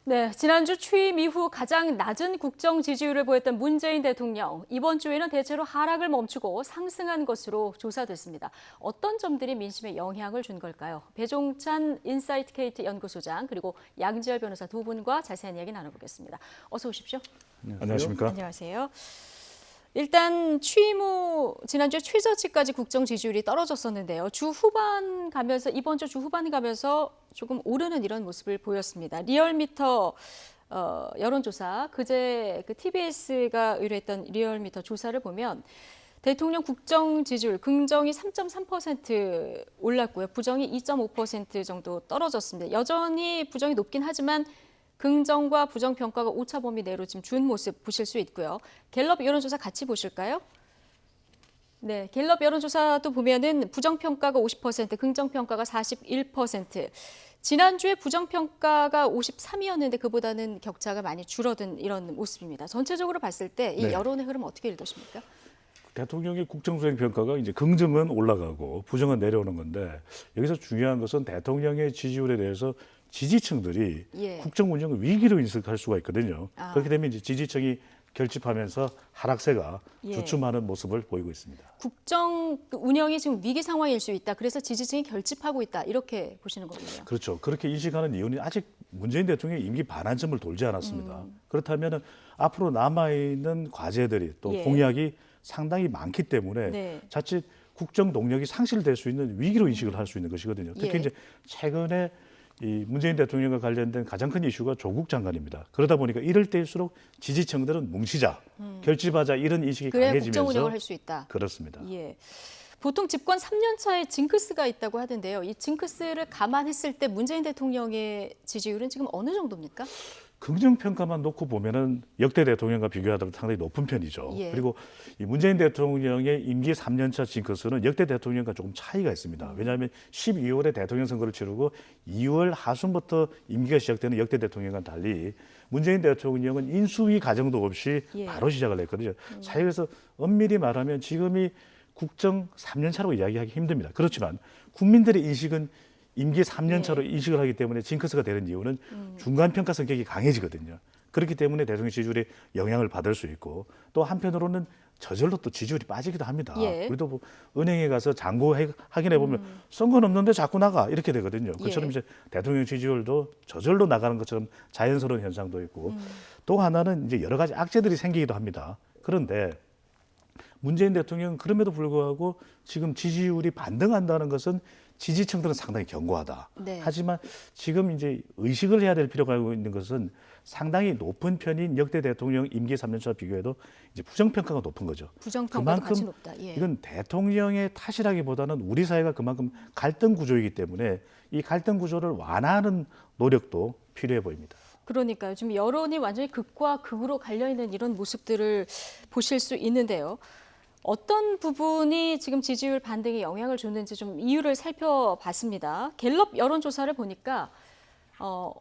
네, 지난주 취임 이후 가장 낮은 국정 지지율을 보였던 문재인 대통령. 이번 주에는 대체로 하락을 멈추고 상승한 것으로 조사됐습니다. 어떤 점들이 민심에 영향을 준 걸까요? 배종찬 인사이트 KT 연구소장 그리고 양지열 변호사 두 분과 자세한 이야기 나눠보겠습니다. 어서 오십시오. 안녕하십니까? 안녕하세요. 일단 취임 후 지난주 최저치까지 국정 지지율이 떨어졌었는데요. 주 후반 가면서 이번 주 후반 가면서 조금 오르는 이런 모습을 보였습니다. 리얼미터 여론조사 그제 TBS가 의뢰했던 리얼미터 조사를 보면 대통령 국정 지지율 긍정이 3.3% 올랐고요. 부정이 2.5% 정도 떨어졌습니다. 여전히 부정이 높긴 하지만 긍정과 부정 평가가 오차 범위 내로 지금 준 모습 보실 수 있고요. 갤럽 여론조사 같이 보실까요? 네, 갤럽 여론조사도 보면은 부정 평가가 50%, 긍정 평가가 41%. 지난주에 부정 평가가 53이었는데 그보다는 격차가 많이 줄어든 이런 모습입니다. 전체적으로 봤을 때 이 여론의 흐름 어떻게 읽으십니까? 대통령의 국정수행 평가가 이제 긍정은 올라가고 부정은 내려오는 건데 여기서 중요한 것은 대통령의 지지율에 대해서 지지층들이 국정 운영을 위기로 인식할 수가 있거든요. 그렇게 되면 이제 지지층이 결집하면서 하락세가 주춤하는 모습을 보이고 있습니다. 국정 운영이 지금 위기 상황일 수 있다. 그래서 지지층이 결집하고 있다. 이렇게 보시는 거군요. 그렇죠. 그렇게 인식하는 이유는 아직 문재인 대통령이 임기 반환점을 돌지 않았습니다. 그렇다면 앞으로 남아있는 과제들이 또 공약이 상당히 많기 때문에 자칫 국정 동력이 상실될 수 있는 위기로 인식을 할 수 있는 것이거든요. 특히 이제 최근에 이 문재인 대통령과 관련된 가장 큰 이슈가 조국 장관입니다. 그러다 보니까 이럴 때일수록 지지층들은 뭉치자, 결집하자 이런 인식이 강해지면서 국정 운영을 할 수 있다. 그렇습니다. 예. 보통 집권 3년 차에 징크스가 있다고 하던데요. 이 징크스를 감안했을 때 문재인 대통령의 지지율은 지금 어느 정도입니까? 긍정평가만 놓고 보면은 역대 대통령과 비교하더라도 상당히 높은 편이죠. 그리고 이 문재인 대통령의 임기 3년차 징크스는 역대 대통령과 조금 차이가 있습니다. 왜냐하면 12월에 대통령 선거를 치르고 2월 하순부터 임기가 시작되는 역대 대통령과 달리 문재인 대통령은 인수위 과정도 없이 바로 시작을 했거든요. 사회에서 엄밀히 말하면 지금이 국정 3년차로 이야기하기 힘듭니다. 그렇지만 국민들의 인식은 임기 3년 차로 인식을 하기 때문에 징크스가 되는 이유는 중간평가 성격이 강해지거든요. 그렇기 때문에 대통령 지지율에 영향을 받을 수 있고 또 한편으로는 저절로 또 지지율이 빠지기도 합니다. 우리도 뭐 은행에 가서 잔고 확인해 보면 선거는 없는데 자꾸 나가 이렇게 되거든요. 그처럼 이제 대통령 지지율도 저절로 나가는 것처럼 자연스러운 현상도 있고 또 하나는 이제 여러 가지 악재들이 생기기도 합니다. 그런데 문재인 대통령은 그럼에도 불구하고 지금 지지율이 반등한다는 것은 지지층들은 상당히 견고하다. 하지만 지금 이제 의식을 해야 될 필요가 있는 것은 상당히 높은 편인 역대 대통령 임기 3년차 비교해도 이제 부정평가가 높은 거죠. 부정평가도 같이 높다. 이건 대통령의 탓이라기보다는 우리 사회가 그만큼 갈등 구조이기 때문에 이 갈등 구조를 완화하는 노력도 필요해 보입니다. 그러니까요. 지금 여론이 완전히 극과 극으로 갈려있는 이런 모습들을 보실 수 있는데요. 어떤 부분이 지금 지지율 반등에 영향을 줬는지 좀 이유를 살펴봤습니다. 갤럽 여론조사를 보니까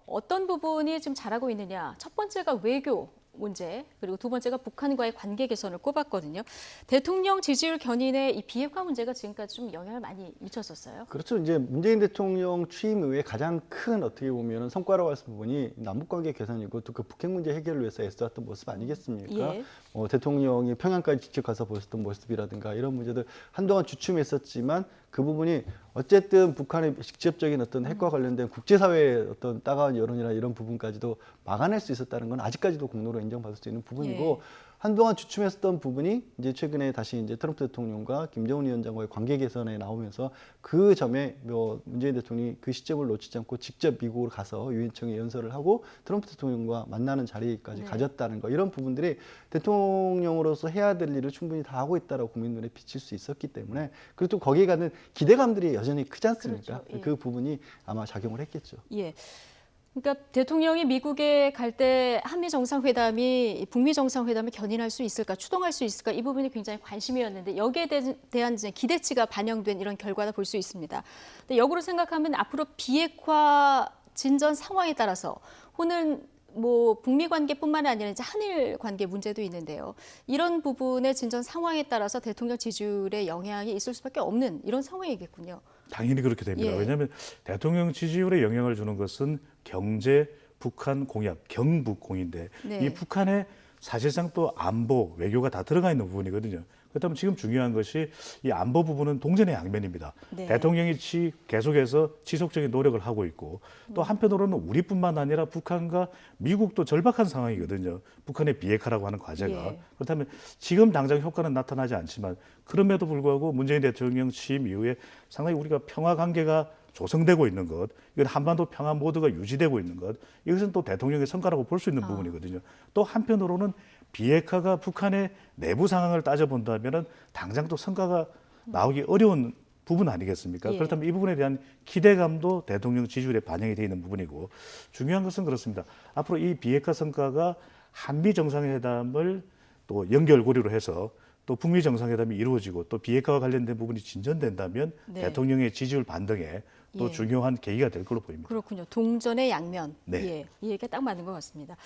어떤 부분이 지금 잘하고 있느냐. 첫 번째가 외교 문제, 그리고 두 번째가 북한과의 관계 개선을 꼽았거든요. 대통령 지지율 견인에 이 비핵화 문제가 지금까지 좀 영향을 많이 미쳤었어요. 그렇죠. 이제 문재인 대통령 취임 이후에 가장 큰 어떻게 보면 성과라고 할 수 있는 부분이 남북관계 개선이고 또 그 북핵 문제 해결을 위해서 애써왔던 모습 아니겠습니까? 대통령이 평양까지 직접 가서 보셨던 모습이라든가 이런 문제들 한동안 주춤했었지만 그 부분이 어쨌든 북한의 직접적인 어떤 핵과 관련된 국제사회의 어떤 따가운 여론이나 이런 부분까지도 막아낼 수 있었다는 건 아직까지도 공로로 인정받을 수 있는 부분이고 한동안 주춤했었던 부분이 이제 최근에 다시 이제 트럼프 대통령과 김정은 위원장과의 관계 개선에 나오면서 그 점에 문재인 대통령이 그 시점을 놓치지 않고 직접 미국으로 가서 유엔청에 연설을 하고 트럼프 대통령과 만나는 자리까지 가졌다는 거 이런 부분들이 대통령으로서 해야 될 일을 충분히 다 하고 있다라고 국민 눈에 비칠 수 있었기 때문에 그리고 또 거기에 가는 기대감들이 여전히 크지 않습니까? 그렇죠. 그 부분이 아마 작용을 했겠죠. 그러니까 대통령이 미국에 갈 때 한미 정상회담이 북미 정상회담을 견인할 수 있을까, 추동할 수 있을까 이 부분이 굉장히 관심이었는데 여기에 대한 이제 기대치가 반영된 이런 결과다 볼 수 있습니다. 근데 역으로 생각하면 앞으로 비핵화 진전 상황에 따라서 혹은 뭐 북미 관계뿐만 아니라 이제 한일 관계 문제도 있는데요. 이런 부분의 진전 상황에 따라서 대통령 지지율에 영향이 있을 수밖에 없는 이런 상황이겠군요. 당연히 그렇게 됩니다. 왜냐하면 대통령 지지율에 영향을 주는 것은 경제, 북한 공약, 경북공인데 네. 이 북한의 사실상 또 안보, 외교가 다 들어가 있는 부분이거든요. 그렇다면 지금 중요한 것이 이 안보 부분은 동전의 양면입니다. 네. 대통령이 계속해서 지속적인 노력을 하고 있고 또 한편으로는 우리뿐만 아니라 북한과 미국도 절박한 상황이거든요. 북한의 비핵화라고 하는 과제가. 예. 그렇다면 지금 당장 효과는 나타나지 않지만 그럼에도 불구하고 문재인 대통령 취임 이후에 상당히 우리가 평화 관계가 조성되고 있는 것, 이건 한반도 평화 모드가 유지되고 있는 것, 이것은 또 대통령의 성과라고 볼 수 있는 부분이거든요. 또 한편으로는 비핵화가 북한의 내부 상황을 따져본다면 당장 또 성과가 나오기 어려운 부분 아니겠습니까? 예. 그렇다면 이 부분에 대한 기대감도 대통령 지지율에 반영이 되어 있는 부분이고 중요한 것은 그렇습니다. 앞으로 이 비핵화 성과가 한미 정상회담을 또 연결고리로 해서 또 북미 정상회담이 이루어지고 또 비핵화와 관련된 부분이 진전된다면 네. 대통령의 지지율 반등에 또 예. 중요한 계기가 될 걸로 보입니다. 그렇군요. 동전의 양면. 네. 예, 이 얘기가 딱 맞는 것 같습니다.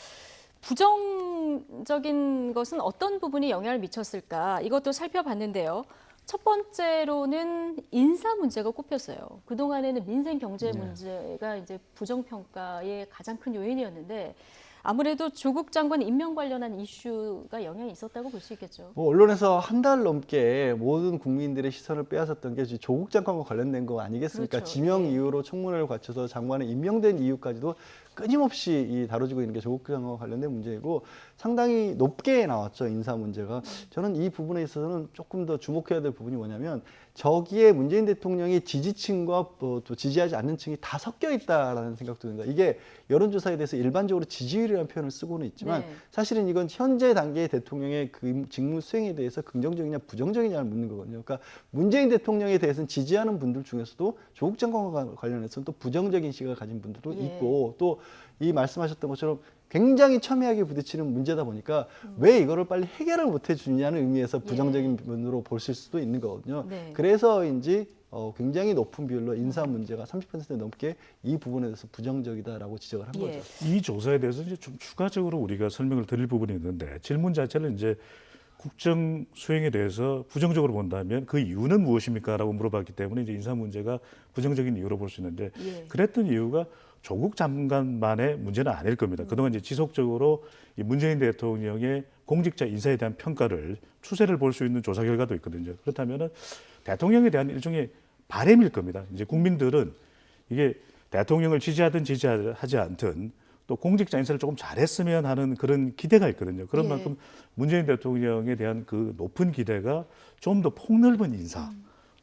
부정적인 것은 어떤 부분이 영향을 미쳤을까? 이것도 살펴봤는데요. 첫 번째로는 인사 문제가 꼽혔어요. 그동안에는 민생 경제 문제가 이제 부정평가의 가장 큰 요인이었는데 아무래도 조국 장관 임명 관련한 이슈가 영향이 있었다고 볼 수 있겠죠. 뭐 언론에서 한 달 넘게 모든 국민들의 시선을 빼앗았던 게 조국 장관과 관련된 거 아니겠습니까? 그렇죠. 지명 네. 이유로 청문회를 거쳐서 장관에 임명된 이유까지도 끊임없이 다뤄지고 있는 게 조국 장관과 관련된 문제이고 상당히 높게 나왔죠, 인사 문제가. 저는 이 부분에 있어서는 조금 더 주목해야 될 부분이 뭐냐면 저기에 문재인 대통령의 지지층과 또 지지하지 않는 층이 다 섞여 있다라는 생각도 듭니다. 이게 여론조사에 대해서 일반적으로 지지율이라는 표현을 쓰고는 있지만 네. 사실은 이건 현재 단계의 대통령의 그 직무 수행에 대해서 긍정적이냐 부정적이냐를 묻는 거거든요. 그러니까 문재인 대통령에 대해서는 지지하는 분들 중에서도 조국 장관과 관련해서는 또 부정적인 시각을 가진 분들도 예. 있고 또 이 말씀하셨던 것처럼 굉장히 첨예하게 부딪히는 문제다 보니까 왜 이거를 빨리 해결을 못 해주냐는 의미에서 부정적인 면으로 보실 수도 있는 거거든요. 네. 그래서인지 굉장히 높은 비율로 인사 문제가 30% 넘게 이 부분에 대해서 부정적이다라고 지적을 한 예. 거죠. 이 조사에 대해서 이제 좀 추가적으로 우리가 설명을 드릴 부분이 있는데 질문 자체를 이제 국정 수행에 대해서 부정적으로 본다면 그 이유는 무엇입니까?라고 물어봤기 때문에 이제 인사 문제가 부정적인 이유로 볼 수 있는데 예. 그랬던 이유가 조국 장관만의 문제는 아닐 겁니다. 그동안 이제 지속적으로 이 문재인 대통령의 공직자 인사에 대한 평가를 추세를 볼 수 있는 조사 결과도 있거든요. 그렇다면은 대통령에 대한 일종의 바람일 겁니다. 이제 국민들은 이게 대통령을 지지하든 지지하지 않든 또 공직자 인사를 조금 잘했으면 하는 그런 기대가 있거든요. 그런 예. 만큼 문재인 대통령에 대한 그 높은 기대가 좀 더 폭넓은 인사,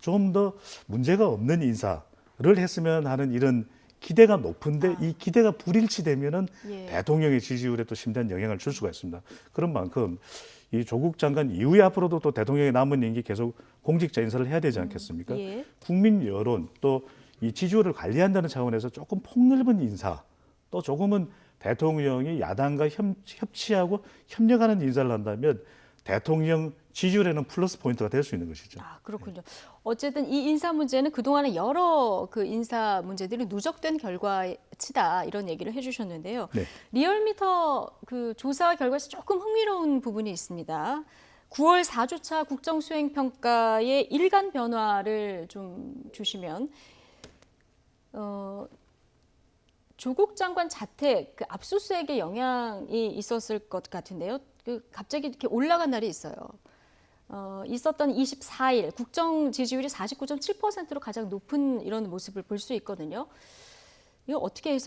좀 더 문제가 없는 인사를 했으면 하는 이런 기대가 높은데 이 기대가 불일치되면은 예. 대통령의 지지율에 또 심대한 영향을 줄 수가 있습니다. 그런 만큼 이 조국 장관 이후에 앞으로도 또 대통령의 남은 임기 계속 공직자 인사를 해야 되지 않겠습니까? 예. 국민 여론 또 이 지지율을 관리한다는 차원에서 조금 폭넓은 인사 또 조금은 대통령이 야당과 협치하고 협력하는 인사를 한다면 대통령 지지율에는 플러스 포인트가 될 수 있는 것이죠. 아, 그렇군요. 어쨌든 이 인사 문제는 그동안에 여러 그 인사 문제들이 누적된 결과치다 이런 얘기를 해주셨는데요. 네. 리얼미터 그 조사 결과에서 조금 흥미로운 부분이 있습니다. 9월 4주차 국정수행평가의 일간 변화를 좀 주시면 조국 장관 자택 그 압수수색에 영향이 있었을 것 같은데요. 그 갑자기 이렇게 올라간 날이 있어요. 있었던 24일 국정 지지율이 49.7%로 가장 높은 이런 모습을 볼 수 있거든요. 이거 어떻게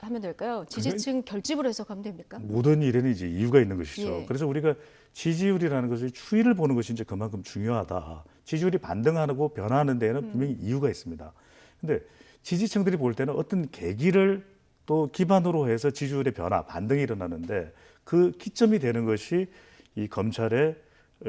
하면 될까요? 지지층 결집으로 해석하면 됩니까? 모든 일에는 이제 이유가 있는 것이죠. 예. 그래서 우리가 지지율이라는 것을 추이를 보는 것이 이제 그만큼 중요하다. 지지율이 반등하고 변화하는 데에는 분명히 이유가 있습니다. 근데 지지층들이 볼 때는 어떤 계기를 또 기반으로 해서 지지율의 변화, 반등이 일어나는데 그 기점이 되는 것이 이 검찰의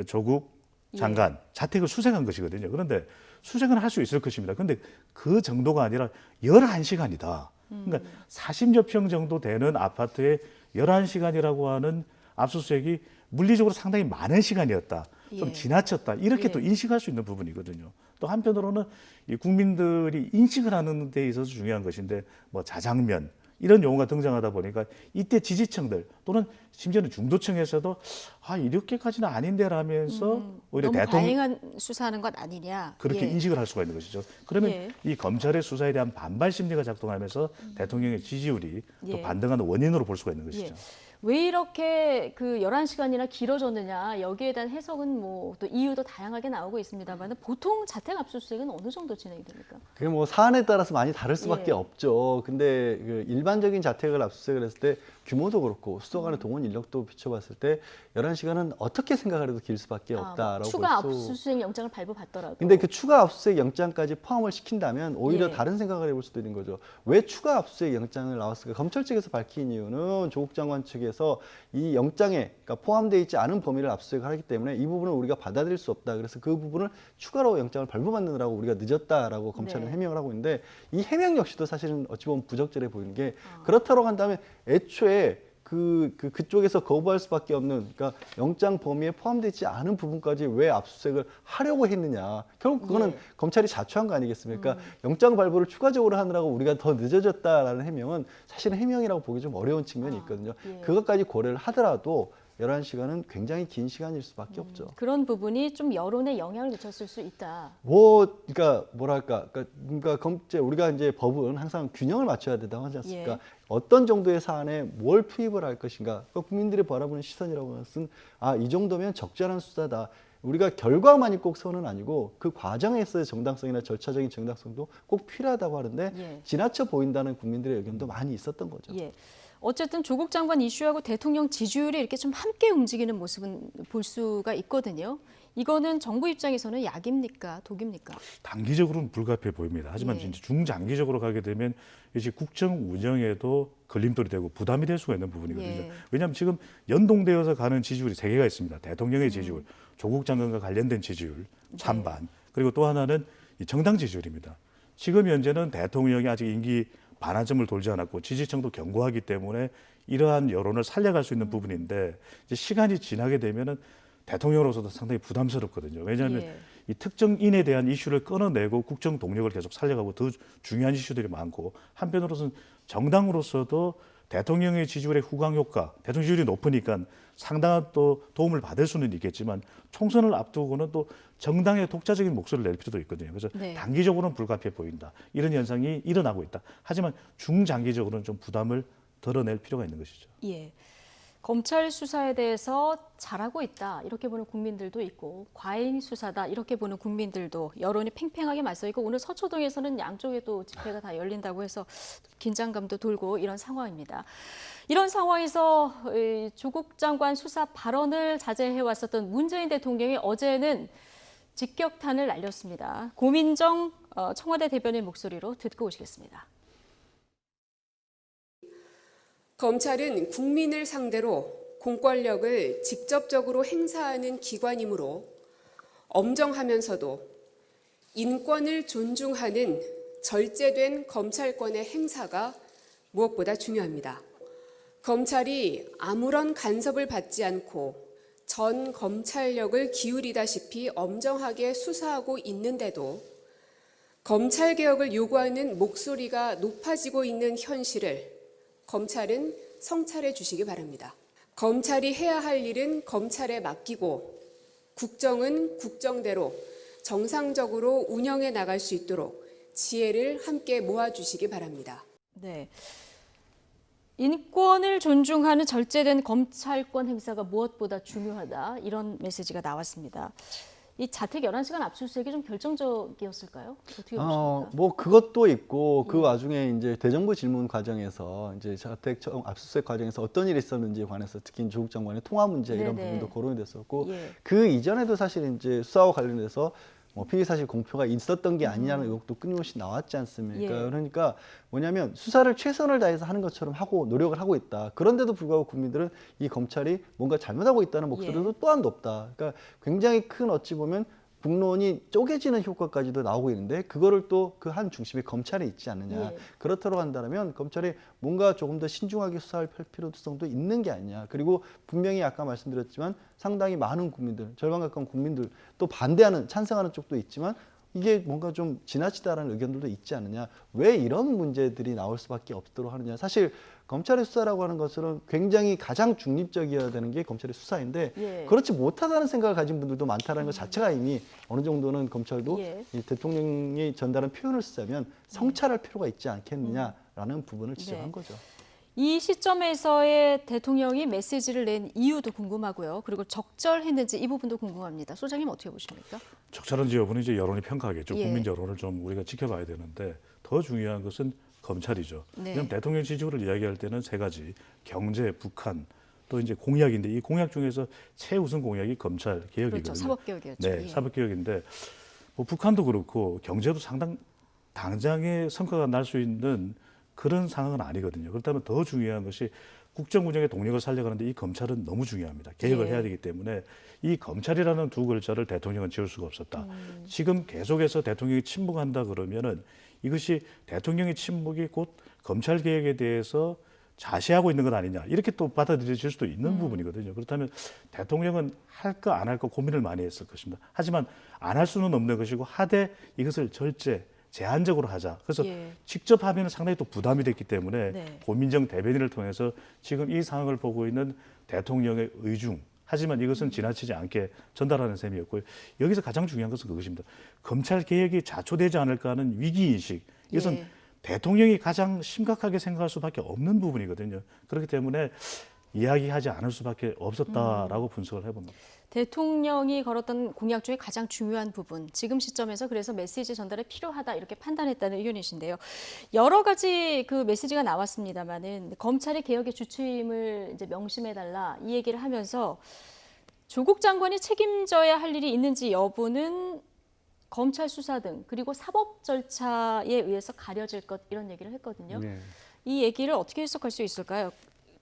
조국 장관 자택을 수색한 것이거든요. 그런데 수색은 할 수 있을 것입니다. 그런데 그 정도가 아니라 11시간이다. 그러니까 40여 평 정도 되는 아파트에 11시간이라고 하는 압수수색이 물리적으로 상당히 많은 시간이었다. 좀 예. 지나쳤다. 이렇게 예. 또 인식할 수 있는 부분이거든요. 또 한편으로는 이 국민들이 인식을 하는 데 있어서 중요한 것인데 뭐 자장면, 이런 용어가 등장하다 보니까 이때 지지층들 또는 심지어는 중도층에서도 이렇게까지는 아닌데라면서 오히려 너무 대통령 과잉한 수사하는 것 아니냐. 그렇게 예. 인식을 할 수가 있는 것이죠. 그러면 예. 이 검찰의 수사에 대한 반발 심리가 작동하면서 대통령의 지지율이 또 예. 반등하는 원인으로 볼 수가 있는 것이죠. 왜 이렇게 그 11시간이나 길어졌느냐 여기에 대한 해석은 뭐 또 이유도 다양하게 나오고 있습니다만 보통 자택 압수수색은 어느 정도 진행이 됩니까? 그게 뭐 사안에 따라서 많이 다를 수밖에 예. 없죠. 근데 그 일반적인 자택을 압수수색을 했을 때 규모도 그렇고 수사관의 동원 인력도 비춰봤을 때 11시간은 어떻게 생각을 해도 길 수밖에 없다라고 추가 볼 수. 압수수색 영장을 발부받더라도. 근데 그 추가 압수수색 영장까지 포함을 시킨다면 오히려 예. 다른 생각을 해볼 수도 있는 거죠. 왜 추가 압수수색 영장을 나왔을까? 검찰 측에서 밝힌 이유는 조국 장관 측에서 이 영장에 그러니까 포함되어 있지 않은 범위를 압수수색을 하기 때문에 이 부분을 우리가 받아들일 수 없다. 그래서 그 부분을 추가로 영장을 발부받느라고 우리가 늦었다라고 검찰은 네. 해명을 하고 있는데 이 해명 역시도 사실은 어찌 보면 부적절해 보이는 게 그렇다고 한다면 애초에 그쪽에서 거부할 수밖에 없는 그러니까 영장 범위에 포함되지 않은 부분까지 왜 압수수색을 하려고 했느냐. 결국 그거는 예. 검찰이 자초한 거 아니겠습니까? 영장 발부를 추가적으로 하느라고 우리가 더 늦어졌다라는 해명은 사실은 해명이라고 보기 좀 어려운 측면이 있거든요. 예. 그것까지 고려를 하더라도 11시간은 굉장히 긴 시간일 수밖에 없죠. 그런 부분이 좀 여론에 영향을 미쳤을 수 있다. 그러니까 뭐랄까, 그러니까 검찰 우리가 이제 법은 항상 균형을 맞춰야 된다고 하지 않습니까? 예. 어떤 정도의 사안에 뭘 투입을 할 것인가? 그러니까 국민들이 바라보는 시선이라고 하는 것은 이 정도면 적절한 수사다. 우리가 결과만이 꼭 선은 아니고 그 과정에서의 정당성이나 절차적인 정당성도 꼭 필요하다고 하는데 예. 지나쳐 보인다는 국민들의 의견도 많이 있었던 거죠. 예. 어쨌든 조국 장관 이슈하고 대통령 지지율이 이렇게 좀 함께 움직이는 모습은 볼 수가 있거든요. 이거는 정부 입장에서는 약입니까? 독입니까? 단기적으로는 불가피해 보입니다. 하지만 예. 이제 중장기적으로 가게 되면 이제 국정 운영에도 걸림돌이 되고 부담이 될 수가 있는 부분이거든요. 예. 왜냐하면 지금 연동되어서 가는 지지율이 세 개가 있습니다. 대통령의 지지율, 조국 장관과 관련된 지지율, 찬반, 그리고 또 하나는 이 정당 지지율입니다. 지금 현재는 대통령이 아직 임기 반환점을 돌지 않았고 지지층도 견고하기 때문에 이러한 여론을 살려갈 수 있는 부분인데 이제 시간이 지나게 되면은 대통령으로서도 상당히 부담스럽거든요. 왜냐하면 예. 이 특정인에 대한 이슈를 끊어내고 국정 동력을 계속 살려가고 더 중요한 이슈들이 많고 한편으로서는 정당으로서도 대통령의 지지율의 후광 효과, 대통령 지지율이 높으니까 상당한 또 도움을 받을 수는 있겠지만 총선을 앞두고는 또 정당의 독자적인 목소리를 낼 필요도 있거든요. 그래서 네. 단기적으로는 불가피해 보인다. 이런 현상이 일어나고 있다. 하지만 중장기적으로는 좀 부담을 덜어낼 필요가 있는 것이죠. 예. 검찰 수사에 대해서 잘하고 있다 이렇게 보는 국민들도 있고 과잉 수사다 이렇게 보는 국민들도 여론이 팽팽하게 맞서 있고 오늘 서초동에서는 양쪽에도 집회가 다 열린다고 해서 긴장감도 돌고 이런 상황입니다. 이런 상황에서 조국 장관 수사 발언을 자제해 왔었던 문재인 대통령이 어제는 직격탄을 날렸습니다. 고민정 청와대 대변인 목소리로 듣고 오시겠습니다. 검찰은 국민을 상대로 공권력을 직접적으로 행사하는 기관이므로 엄정하면서도 인권을 존중하는 절제된 검찰권의 행사가 무엇보다 중요합니다. 검찰이 아무런 간섭을 받지 않고 전 검찰력을 기울이다시피 엄정하게 수사하고 있는데도 검찰개혁을 요구하는 목소리가 높아지고 있는 현실을 검찰은 성찰해 주시기 바랍니다. 검찰이 해야 할 일은 검찰에 맡기고 국정은 국정대로 정상적으로 운영해 나갈 수 있도록 지혜를 함께 모아주시기 바랍니다. 네. 인권을 존중하는 절제된 검찰권 행사가 무엇보다 중요하다 이런 메시지가 나왔습니다. 이 자택 11시간 압수수색이 좀 결정적이었을까요? 어떻게 보십니까? 뭐 그것도 있고 그 와중에 이제 대정부 질문 과정에서 이제 자택 압수수색 과정에서 어떤 일이 있었는지에 관해서 특히 조국 장관의 통화 문제 이런 네네. 부분도 거론이 됐었고 예. 그 이전에도 사실 이제 수사와 관련해서 피의사실 공표가 있었던 게 아니냐는 의혹도 끊임없이 나왔지 않습니까? 예. 그러니까 뭐냐면 수사를 최선을 다해서 하는 것처럼 하고 노력을 하고 있다. 그런데도 불구하고 국민들은 이 검찰이 뭔가 잘못하고 있다는 목소리도 또한 높다. 그러니까 굉장히 큰 어찌 보면 국론이 쪼개지는 효과까지도 나오고 있는데 그거를 또 그 한 중심에 검찰에 있지 않느냐. 예. 그렇다고 한다면 검찰이 뭔가 조금 더 신중하게 수사할 필요성도 있는 게 아니냐. 그리고 분명히 아까 말씀드렸지만 상당히 많은 국민들, 절반 가까운 국민들 또 반대하는 찬성하는 쪽도 있지만 이게 뭔가 좀 지나치다라는 의견들도 있지 않느냐. 왜 이런 문제들이 나올 수밖에 없도록 하느냐. 사실 검찰의 수사라고 하는 것은 굉장히 가장 중립적이어야 되는 게 검찰의 수사인데 예. 그렇지 못하다는 생각을 가진 분들도 많다는 것 자체가 이미 어느 정도는 검찰도 예. 이 대통령이 전달한 표현을 쓰자면 성찰할 필요가 있지 않겠느냐라는 부분을 지적한 네. 거죠. 이 시점에서의 대통령이 메시지를 낸 이유도 궁금하고요. 그리고 적절했는지 이 부분도 궁금합니다. 소장님 어떻게 보십니까? 적절한지 여부는 이제 여론이 평가하겠죠. 예. 국민 여론을 좀 우리가 지켜봐야 되는데 더 중요한 것은 검찰이죠. 네. 그럼 대통령 지지율을 이야기할 때는 세 가지: 경제, 북한, 또 이제 공약인데 이 공약 중에서 최우선 공약이 검찰 개혁이거든요. 그렇죠. 사법개혁이었죠. 네, 예. 사법개혁인데 뭐 북한도 그렇고 경제도 상당 당장의 성과가 날 수 있는 그런 상황은 아니거든요. 그렇다면 더 중요한 것이 국정 운영의 동력을 살려가는데 이 검찰은 너무 중요합니다. 개혁을 예. 해야 되기 때문에 이 검찰이라는 두 글자를 대통령은 지을 수가 없었다. 지금 계속해서 대통령이 침묵한다 그러면은 이것이 대통령의 침묵이 곧 검찰 개혁에 대해서 자시하고 있는 것 아니냐 이렇게 또 받아들여질 수도 있는 부분이거든요. 그렇다면 대통령은 할까 안 할까 고민을 많이 했을 것입니다. 하지만 안 할 수는 없는 것이고 하되 이것을 절제 제한적으로 하자. 그래서 예. 직접 하면 상당히 또 부담이 됐기 때문에 네. 고민정 대변인을 통해서 지금 이 상황을 보고 있는 대통령의 의중, 하지만 이것은 지나치지 않게 전달하는 셈이었고요. 여기서 가장 중요한 것은 그것입니다. 검찰 개혁이 자초되지 않을까 하는 위기인식. 이것은 예. 대통령이 가장 심각하게 생각할 수밖에 없는 부분이거든요. 그렇기 때문에 이야기하지 않을 수밖에 없었다라고 분석을 해봅니다. 대통령이 걸었던 공약 중에 가장 중요한 부분, 지금 시점에서 그래서 메시지 전달이 필요하다 이렇게 판단했다는 의견이신데요. 여러 가지 그 메시지가 나왔습니다만은 검찰의 개혁의 주추임을 이제 명심해달라 이 얘기를 하면서 조국 장관이 책임져야 할 일이 있는지 여부는 검찰 수사 등 그리고 사법 절차에 의해서 가려질 것 이런 얘기를 했거든요. 네. 이 얘기를 어떻게 해석할 수 있을까요?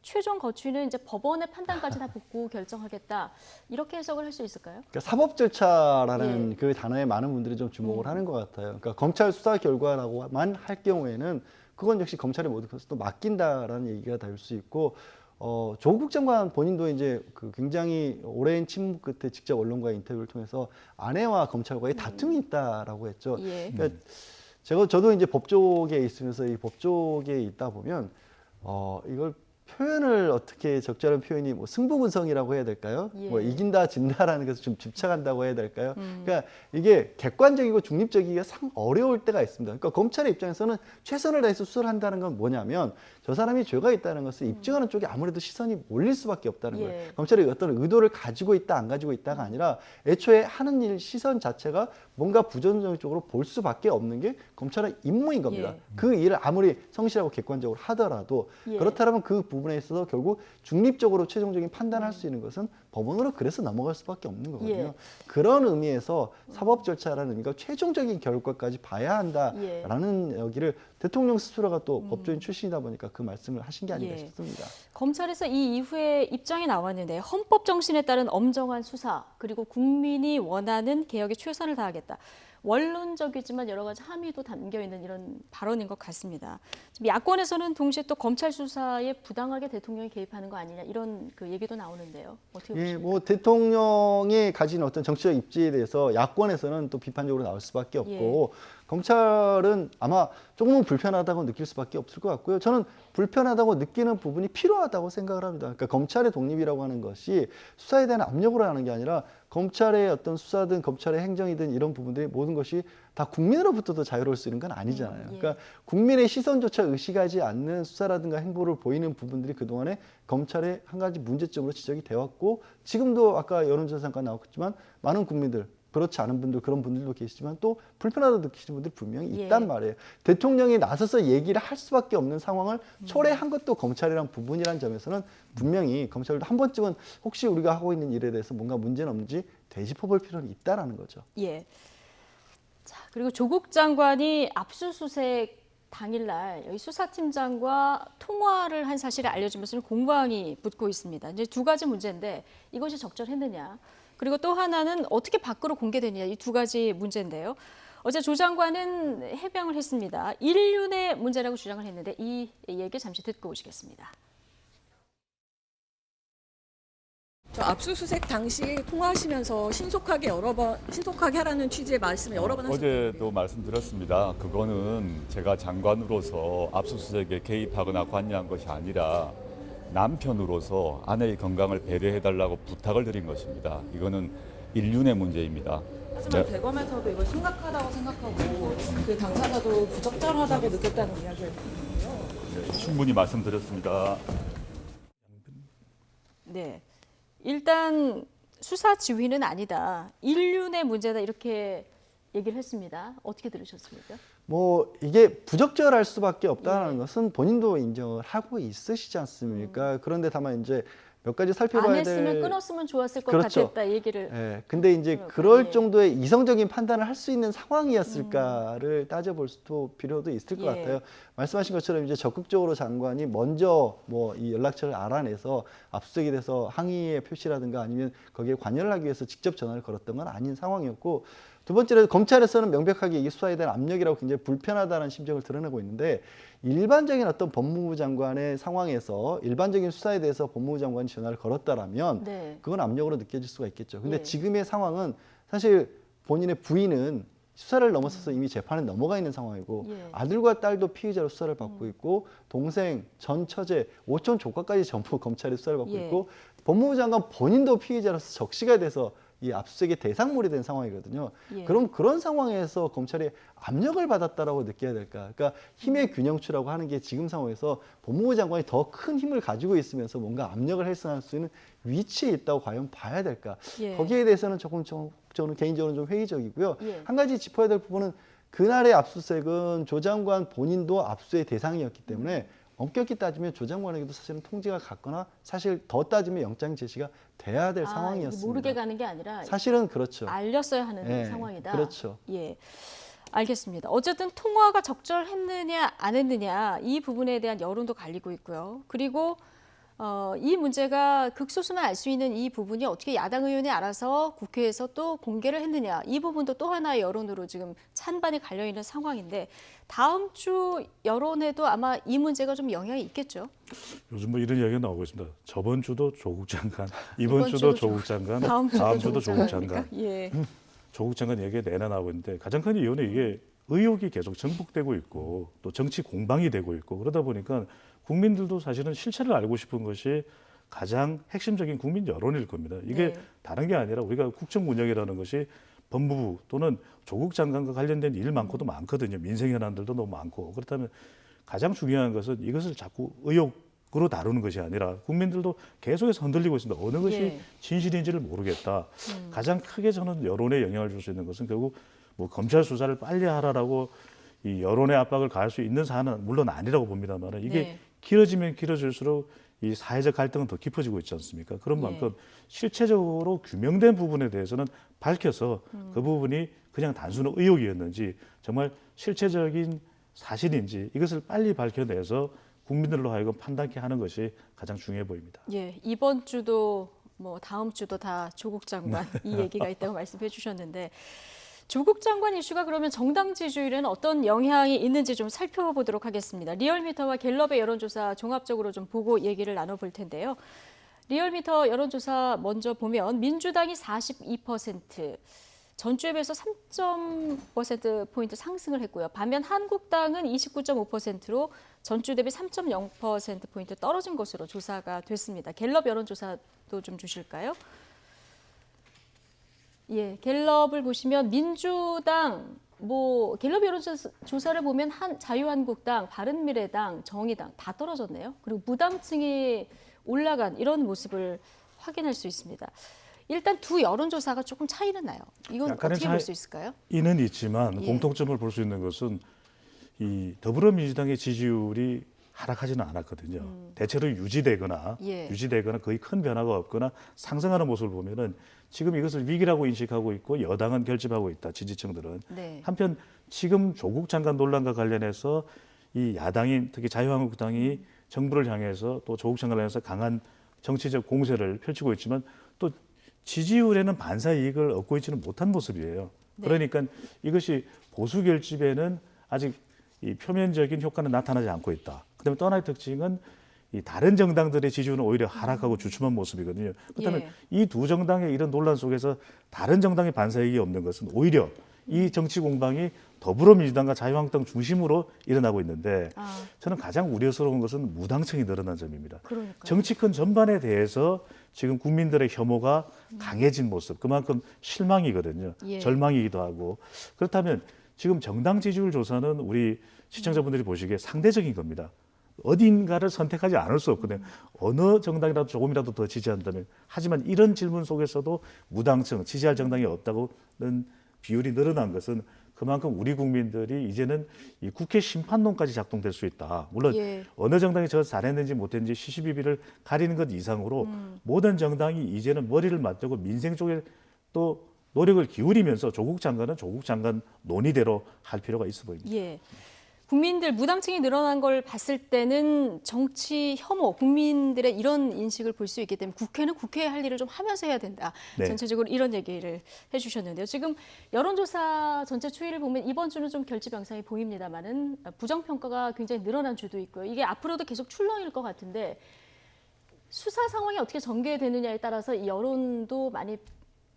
최종 거취는 이제 법원의 판단까지 다 붙고 결정하겠다 이렇게 해석을 할 수 있을까요? 그러니까 사법 절차라는 예. 그 단어에 많은 분들이 좀 주목을 하는 것 같아요. 그러니까 검찰 수사 결과라고만 할 경우에는 그건 역시 검찰의 모든 것을 또 맡긴다라는 얘기가 될 수 있고, 조국 장관 본인도 이제 그 굉장히 오랜 침묵 끝에 직접 언론과의 인터뷰를 통해서 아내와 검찰과의 다툼이 있다라고 했죠. 예. 그러니까 저도 이제 법조계에 있으면서 이 법조계에 있다 보면 이걸 표현을 어떻게 적절한 표현이 뭐 승부분성이라고 해야 될까요? 예. 뭐 이긴다 진다라는 것을 좀 집착한다고 해야 될까요? 그러니까 이게 객관적이고 중립적이기가 상 어려울 때가 있습니다. 그러니까 검찰의 입장에서는 최선을 다해서 수사를 한다는 건 뭐냐면 저 사람이 죄가 있다는 것을 입증하는 쪽에 아무래도 시선이 몰릴 수밖에 없다는 거예요. 예. 검찰이 어떤 의도를 가지고 있다 안 가지고 있다가 아니라 애초에 하는 일 시선 자체가 뭔가 부정적으로 볼 수밖에 없는 게 검찰의 임무인 겁니다. 예. 그 일을 아무리 성실하고 객관적으로 하더라도 예. 그렇다면 그 부분에 있어서 결국 중립적으로 최종적인 판단을 할 수 있는 것은 법원으로 그래서 넘어갈 수밖에 없는 거거든요. 예. 그런 의미에서 사법 절차라는 의미가 최종적인 결과까지 봐야 한다라는 예. 여기를 대통령 스스로가 또 법조인 출신이다 보니까 그 말씀을 하신 게 아닌가 예. 싶습니다. 검찰에서 이 이후에 입장이 나왔는데 헌법 정신에 따른 엄정한 수사 그리고 국민이 원하는 개혁에 최선을 다하겠다. 원론적이지만 여러 가지 함의도 담겨 있는 이런 발언인 것 같습니다. 지금 야권에서는 동시에 또 검찰 수사에 부당하게 대통령이 개입하는 거 아니냐 이런 그 얘기도 나오는데요. 어떻게 보십니까? 예, 뭐 대통령이 가진 어떤 정치적 입지에 대해서 야권에서는 또 비판적으로 나올 수밖에 없고 검찰은 아마 조금은 불편하다고 느낄 수밖에 없을 것 같고요. 저는 불편하다고 느끼는 부분이 필요하다고 생각을 합니다. 그러니까 검찰의 독립이라고 하는 것이 수사에 대한 압력으로 하는 게 아니라 검찰의 어떤 수사든 검찰의 행정이든 이런 부분들이 모든 것이 다 국민으로부터도 자유로울 수 있는 건 아니잖아요. 예. 그러니까 국민의 시선조차 의식하지 않는 수사라든가 행보를 보이는 부분들이 그동안에 검찰의 한 가지 문제점으로 지적이 되어 왔고 지금도 아까 여론조사 잠깐 나왔지만 많은 국민들 그렇지 않은 분들 그런 분들도 계시지만 또 불편하다고 느끼시는 분들이 분명히 있단 예. 말이에요. 대통령이 나서서 얘기를 할 수밖에 없는 상황을 초래한 것도 검찰이란 부분이라는 점에서는 분명히 검찰도 한 번쯤은 혹시 우리가 하고 있는 일에 대해서 뭔가 문제는 없는지 되짚어볼 필요는 있다라는 거죠. 예. 자, 그리고 조국 장관이 압수수색 당일날 여기 수사팀장과 통화를 한 사실이 알려지면서 공방이 붙고 있습니다. 이제 두 가지 문제인데 이것이 적절했느냐. 그리고 또 하나는 어떻게 밖으로 공개되느냐. 이 두 가지 문제인데요. 어제 조 장관은 해명을 했습니다. 인륜의 문제라고 주장을 했는데 이 얘기 잠시 듣고 오시겠습니다. 저 압수수색 당시 통화하시면서 신속하게 하라는 취지의 말씀을 여러 번 하셨는데 어제도 말씀드렸습니다. 그거는 제가 장관으로서 압수수색에 개입하거나 관여한 것이 아니라 남편으로서 아내의 건강을 배려해달라고 부탁을 드린 것입니다. 이거는 인륜의 문제입니다. 하지만 대검에서도 이걸 심각하다고 생각하고 그 당사자도 부적절하다고 느꼈다는 이야기를 했거든요. 네, 충분히 말씀드렸습니다. 네. 일단 수사 지휘는 아니다. 인륜의 문제다 이렇게 얘기를 했습니다. 어떻게 들으셨습니까? 뭐 이게 부적절할 수밖에 없다는 것은 본인도 인정을 하고 있으시지 않습니까? 그런데 다만 이제 몇 가지 살펴봐야 안 했으면 끊었으면 좋았을 것 그렇죠. 같았다 얘기를. 예. 근데 이제 그럴 정도의 이성적인 판단을 할 수 있는 상황이었을까를 따져볼 수도 필요도 있을 것 같아요. 말씀하신 것처럼 이제 적극적으로 장관이 먼저 뭐 이 연락처를 알아내서 압수수색에 대해서 항의의 표시라든가 아니면 거기에 관여를 하기 위해서 직접 전화를 걸었던 건 아닌 상황이었고, 두 번째로 검찰에서는 명백하게 이 수사에 대한 압력이라고 굉장히 불편하다는 심정을 드러내고 있는데, 일반적인 어떤 법무부 장관의 상황에서 일반적인 수사에 대해서 법무부 장관이 전화를 걸었다라면 네. 그건 압력으로 느껴질 수가 있겠죠. 근데 예. 지금의 상황은 사실 본인의 부인은 수사를 넘어서서 이미 재판에 넘어가 있는 상황이고, 예. 아들과 딸도 피의자로 수사를 받고 있고, 동생, 전 처제, 오촌 조카까지 전부 검찰이 수사를 받고 예. 있고, 법무부 장관 본인도 피의자로서 적시가 돼서 이 압수수색의 대상물이 된 상황이거든요. 예. 그럼 그런 상황에서 검찰이 압력을 받았다라고 느껴야 될까? 그러니까 힘의 균형추라고 하는 게 지금 상황에서 법무부 장관이 더 큰 힘을 가지고 있으면서 뭔가 압력을 행사할 수 있는 위치에 있다고 과연 봐야 될까? 예. 거기에 대해서는 저는 개인적으로 좀 회의적이고요. 예. 한 가지 짚어야 될 부분은 그날의 압수수색은 조 장관 본인도 압수의 대상이었기 때문에 엄격히 따지면 조 장관에게도 사실은 통지가 갔거나, 사실 더 따지면 영장 제시가 돼야 될 상황이었습니다. 모르게 가는 게 아니라 사실은 그렇죠. 알렸어야 하는 예, 상황이다. 그렇죠. 예. 알겠습니다. 어쨌든 통화가 적절했느냐 안 했느냐 이 부분에 대한 여론도 갈리고 있고요. 그리고 이 문제가 극소수만 알 수 있는 이 부분이 어떻게 야당 의원이 알아서 국회에서 또 공개를 했느냐, 이 부분도 또 하나의 여론으로 지금 찬반이 갈려 있는 상황인데, 다음 주 여론에도 아마 이 문제가 좀 영향이 있겠죠. 요즘 뭐 이런 이야기가 나오고 있습니다. 저번 주도 조국 장관, 이번 주도 조국 장관, 다음 주도 조국 장관. 예. 조국 장관 얘기가 내려나오고 있는데, 가장 큰 이유는 이게 의혹이 계속 정복되고 있고 또 정치 공방이 되고 있고, 그러다 보니까 국민들도 사실은 실체를 알고 싶은 것이 가장 핵심적인 국민 여론일 겁니다. 이게 네. 다른 게 아니라 우리가 국정 운영이라는 것이 법무부 또는 조국 장관과 관련된 일 많고도 많거든요. 민생 현안들도 너무 많고. 그렇다면 가장 중요한 것은 이것을 자꾸 의혹으로 다루는 것이 아니라, 국민들도 계속해서 흔들리고 있습니다. 어느 것이 예. 진실인지를 모르겠다. 가장 크게 저는 여론에 영향을 줄 수 있는 것은 결국 뭐 검찰 수사를 빨리 하라라고 이 여론의 압박을 가할 수 있는 사안은 물론 아니라고 봅니다만, 이게 네. 길어지면 길어질수록 이 사회적 갈등은 더 깊어지고 있지 않습니까? 그런 만큼 실체적으로 규명된 부분에 대해서는 밝혀서 그 부분이 그냥 단순한 의혹이었는지 정말 실체적인 사실인지 이것을 빨리 밝혀내서 국민들로 하여금 판단케 하는 것이 가장 중요해 보입니다. 예, 이번 주도 뭐 다음 주도 다 조국 장관 이 얘기가 있다고 말씀해 주셨는데, 조국 장관 이슈가 그러면 정당 지지율에는 어떤 영향이 있는지 좀 살펴보도록 하겠습니다. 리얼미터와 갤럽의 여론조사 종합적으로 좀 보고 얘기를 나눠볼 텐데요. 리얼미터 여론조사 먼저 보면 민주당이 42%, 전주에 비해서 3.5%포인트 상승을 했고요. 반면 한국당은 29.5%로 전주 대비 3.0%포인트 떨어진 것으로 조사가 됐습니다. 갤럽 여론조사도 좀 주실까요? 예, 갤럽을 보시면 민주당, 갤럽 여론조사를 보면 자유한국당, 바른미래당, 정의당 다 떨어졌네요. 그리고 무당층이 올라간 이런 모습을 확인할 수 있습니다. 일단 두 여론조사가 조금 차이는 나요. 이건 어떻게 볼 수 있을까요? 이는 있지만 예. 공통점을 볼 수 있는 것은 이 더불어민주당의 지지율이 하락하지는 않았거든요. 대체로 유지되거나 거의 큰 변화가 없거나 상승하는 모습을 보면은 지금 이것을 위기라고 인식하고 있고 여당은 결집하고 있다, 지지층들은. 네. 한편 지금 조국 장관 논란과 관련해서 이 야당인 특히 자유한국당이 정부를 향해서 또 조국 장관을 향해서 강한 정치적 공세를 펼치고 있지만 또 지지율에는 반사 이익을 얻고 있지는 못한 모습이에요. 네. 그러니까 이것이 보수 결집에는 아직 이 표면적인 효과는 나타나지 않고 있다. 그다음에 또 하나의 특징은 이 다른 정당들의 지지율은 오히려 하락하고 주춤한 모습이거든요. 그렇다면 이 두 정당의 이런 논란 속에서 다른 정당의 반사이익이 없는 것은 오히려 이 정치 공방이 더불어민주당과 자유한국당 중심으로 일어나고 있는데 저는 가장 우려스러운 것은 무당층이 늘어난 점입니다. 그러니까요. 정치권 전반에 대해서 지금 국민들의 혐오가 강해진 모습, 그만큼 실망이거든요. 절망이기도 하고. 그렇다면 지금 정당 지지율 조사는 우리 시청자분들이 보시기에 상대적인 겁니다. 어딘가를 선택하지 않을 수 없거든요. 어느 정당이라도 조금이라도 더 지지한다면. 하지만 이런 질문 속에서도 무당층, 지지할 정당이 없다고는 비율이 늘어난 것은 그만큼 우리 국민들이 이제는 이 국회 심판론까지 작동될 수 있다. 물론 어느 정당이 저 잘했는지 못했는지 시시비비를 가리는 것 이상으로 모든 정당이 이제는 머리를 맞대고 민생 쪽에 또 노력을 기울이면서 조국 장관은 조국 장관 논의대로 할 필요가 있어 보입니다. 국민들 무당층이 늘어난 걸 봤을 때는 정치 혐오, 국민들의 이런 인식을 볼 수 있기 때문에 국회는 국회에 할 일을 좀 하면서 해야 된다. 전체적으로 이런 얘기를 해주셨는데요. 지금 여론조사 전체 추이를 보면 이번 주는 좀 결집양상이 보입니다만은 부정평가가 굉장히 늘어난 주도 있고요. 이게 앞으로도 계속 출렁일 것 같은데 수사 상황이 어떻게 전개되느냐에 따라서 이 여론도 많이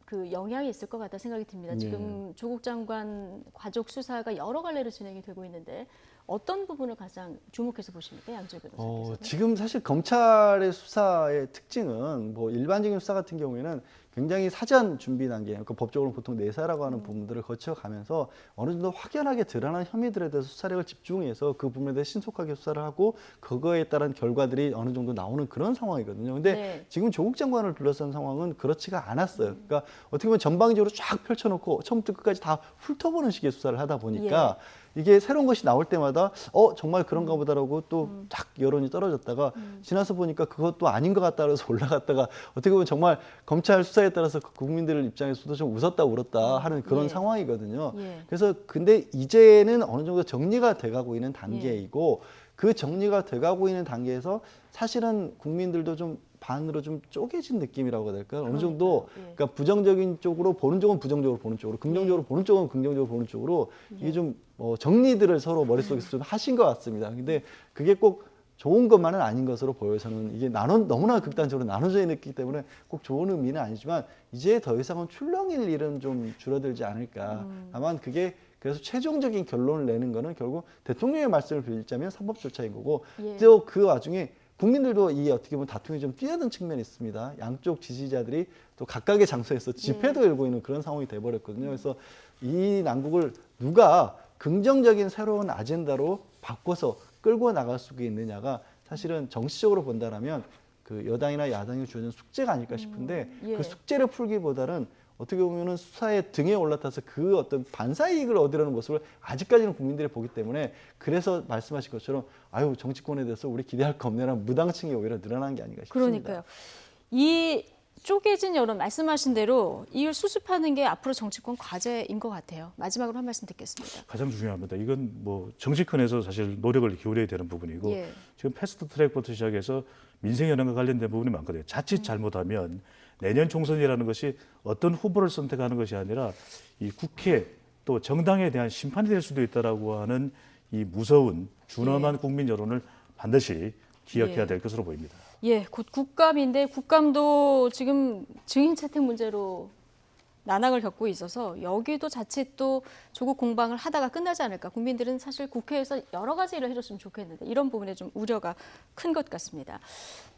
그 영향이 있을 것 같다 생각이 듭니다. 지금 조국 장관 가족 수사가 여러 갈래로 진행이 되고 있는데 어떤 부분을 가장 주목해서 보십니까, 양지열 변호사께서? 지금 사실 검찰의 수사의 특징은 뭐 일반적인 수사 같은 경우에는 굉장히 사전 준비 단계, 그러니까 법적으로 보통 내사라고 하는 부분들을 거쳐가면서 어느 정도 확연하게 드러난 혐의들에 대해서 수사력을 집중해서 그 부분에 대해 신속하게 수사를 하고 그거에 따른 결과들이 어느 정도 나오는 그런 상황이거든요. 근데 지금 조국 장관을 둘러싼 상황은 그렇지가 않았어요. 그러니까 어떻게 보면 전방위적으로 쫙 펼쳐놓고 처음부터 끝까지 다 훑어보는 식의 수사를 하다 보니까 이게 새로운 것이 나올 때마다 정말 그런가 보다라고 또 딱 여론이 떨어졌다가 지나서 보니까 그것도 아닌 것 같다 그래서 올라갔다가 어떻게 보면 정말 검찰 수사에 따라서 국민들 입장에서도 좀 웃었다 울었다 하는 그런 상황이거든요. 그래서 근데 이제는 어느 정도 정리가 돼가고 있는 단계이고 그 정리가 돼가고 있는 단계에서 사실은 국민들도 좀 반으로 좀 쪼개진 느낌이라고 해야 될까요? 어느 정도 그러니까 부정적인 쪽으로 보는 쪽은 부정적으로 보는 쪽으로, 긍정적으로 보는 쪽은 긍정적으로 보는 쪽으로 이게 좀 정리들을 서로 머릿속에서 좀 하신 것 같습니다. 근데 그게 꼭 좋은 것만은 아닌 것으로 보여요. 저는 이게 너무나 극단적으로 나눠져 있기 때문에 꼭 좋은 의미는 아니지만 이제 더 이상은 출렁일 일은 좀 줄어들지 않을까. 다만 그게 그래서 최종적인 결론을 내는 거는 결국 대통령의 말씀을 빌자면 사법 절차인 거고 또 그 와중에 국민들도 이 어떻게 보면 다툼이 좀 뛰어든 측면이 있습니다. 양쪽 지지자들이 또 각각의 장소에서 집회도 열고 있는 그런 상황이 돼버렸거든요. 그래서 이 난국을 누가 긍정적인 새로운 아젠다로 바꿔서 끌고 나갈 수 있느냐가 사실은 정치적으로 본다라면 그 여당이나 야당이 주어진 숙제가 아닐까 싶은데 그 숙제를 풀기보다는 어떻게 보면은 수사에 등에 올라타서 그 어떤 반사이익을 얻으려는 모습을 아직까지는 국민들이 보기 때문에 그래서 말씀하신 것처럼 아유 정치권에 대해서 우리 기대할 거 없네라는 무당층이 오히려 늘어난 게 아닌가 싶습니다. 그러니까요. 이 쪼개진 여론 말씀하신 대로 이걸 수습하는 게 앞으로 정치권 과제인 것 같아요. 마지막으로 한 말씀 듣겠습니다. 가장 중요합니다. 이건 뭐 정치권에서 사실 노력을 기울여야 되는 부분이고 지금 패스트트랙부터 시작해서 민생연령과 관련된 부분이 많거든요. 자칫 잘못하면 내년 총선이라는 것이 어떤 후보를 선택하는 것이 아니라 이 국회 또 정당에 대한 심판이 될 수도 있다라고 하는 이 무서운 준엄한 국민 여론을 반드시 기억해야 될 것으로 보입니다. 곧 국감인데 국감도 지금 증인 채택 문제로 난항을 겪고 있어서 여기도 자칫 또 조국 공방을 하다가 끝나지 않을까. 국민들은 사실 국회에서 여러 가지 일을 해줬으면 좋겠는데 이런 부분에 좀 우려가 큰 것 같습니다.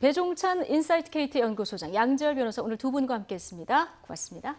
배종찬 인사이트 KT 연구소장, 양지열 변호사 오늘 두 분과 함께했습니다. 고맙습니다.